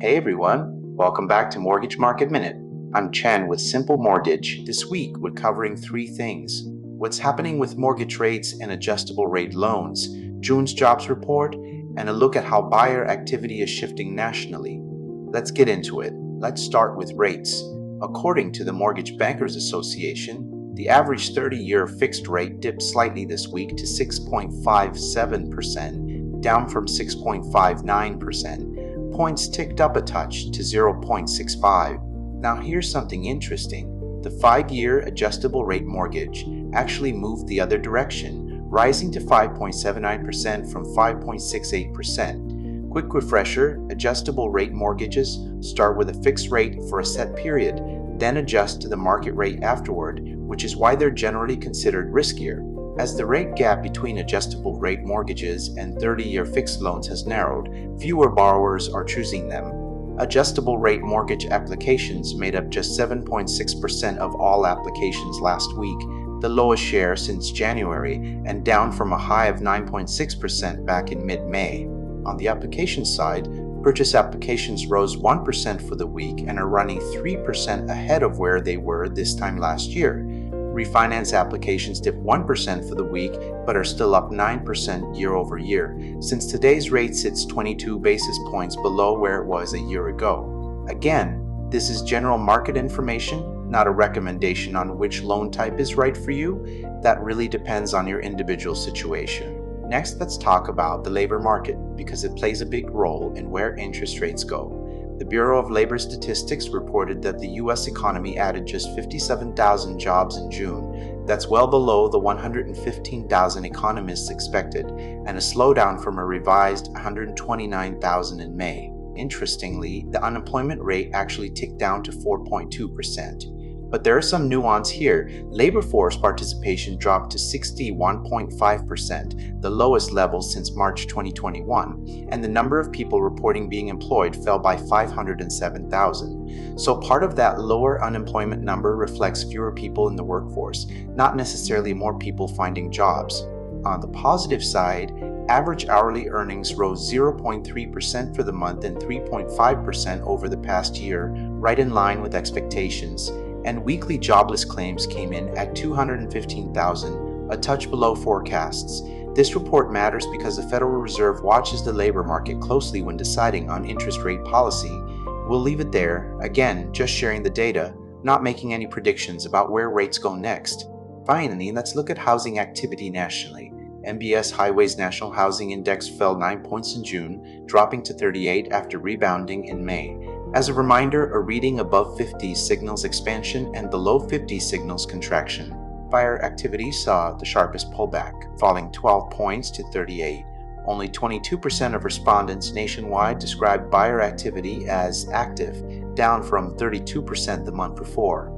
Hey everyone, welcome back to Mortgage Market Minute. I'm Chen with Simple Mortgage. This week we're covering three things: what's happening with mortgage rates and adjustable rate loans, June's jobs report, and a look at how buyer activity is shifting nationally. Let's get into it. Let's start with rates. According to the Mortgage Bankers Association, the average 30-year fixed rate dipped slightly this week to 6.57%, down from 6.59%. Points ticked up a touch to 0.65. Now here's something interesting. The 5-year adjustable rate mortgage actually moved the other direction, rising to 5.79% from 5.68%. Quick refresher, adjustable rate mortgages start with a fixed rate for a set period, then adjust to the market rate afterward, which is why they're generally considered riskier. As the rate gap between adjustable rate mortgages and 30-year fixed loans has narrowed, fewer borrowers are choosing them. Adjustable rate mortgage applications made up just 7.6% of all applications last week, the lowest share since January, and down from a high of 9.6% back in mid-May. On the application side, purchase applications rose 1% for the week and are running 3% ahead of where they were this time last year. Refinance applications dipped 1% for the week, but are still up 9% year over year, since today's rate sits 22 basis points below where it was a year ago. Again, this is general market information, not a recommendation on which loan type is right for you. That really depends on your individual situation. Next, let's talk about the labor market, because it plays a big role in where interest rates go. The Bureau of Labor Statistics reported that the U.S. economy added just 57,000 jobs in June. That's well below the 115,000 economists expected, and a slowdown from a revised 129,000 in May. Interestingly, the unemployment rate actually ticked down to 4.2%. But there is some nuance here. Labor force participation dropped to 61.5%, the lowest level since March 2021, and the number of people reporting being employed fell by 507,000. So part of that lower unemployment number reflects fewer people in the workforce, not necessarily more people finding jobs. On the positive side, average hourly earnings rose 0.3% for the month and 3.5% over the past year, right in line with expectations. And weekly jobless claims came in at 215,000, a touch below forecasts. This report matters because the Federal Reserve watches the labor market closely when deciding on interest rate policy. We'll leave it there, again, just sharing the data, not making any predictions about where rates go next. Finally, let's look at housing activity nationally. MBS Highways National Housing Index fell 9 points in June, dropping to 38 after rebounding in May. As a reminder, a reading above 50 signals expansion and below 50 signals contraction. Buyer activity saw the sharpest pullback, falling 12 points to 38. Only 22% of respondents nationwide described buyer activity as active, down from 32% the month before.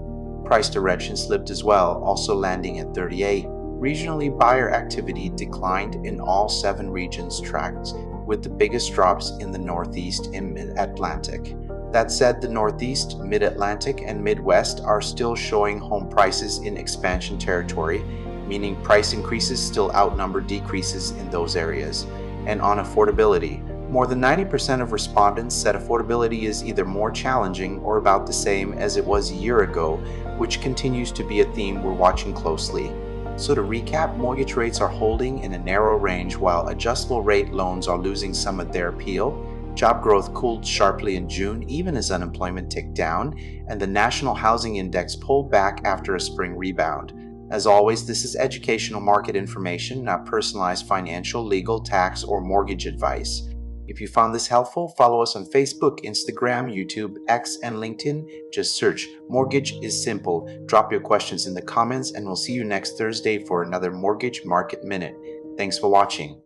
Price direction slipped as well, also landing at 38. Regionally, buyer activity declined in all 7 regions tracked, with the biggest drops in the Northeast and Mid-Atlantic. That said, the Northeast, Mid-Atlantic, and Midwest are still showing home prices in expansion territory, meaning price increases still outnumber decreases in those areas. And on affordability, more than 90% of respondents said affordability is either more challenging or about the same as it was a year ago, which continues to be a theme we're watching closely. So to recap, mortgage rates are holding in a narrow range while adjustable rate loans are losing some of their appeal. Job growth cooled sharply in June even as unemployment ticked down, and the National Housing Index pulled back after a spring rebound. As always, this is educational market information, not personalized financial, legal, tax, or mortgage advice. If you found this helpful, follow us on Facebook, Instagram, YouTube, X, and LinkedIn. Just search Mortgage is Simple. Drop your questions in the comments, and we'll see you next Thursday for another Mortgage Market Minute. Thanks for watching.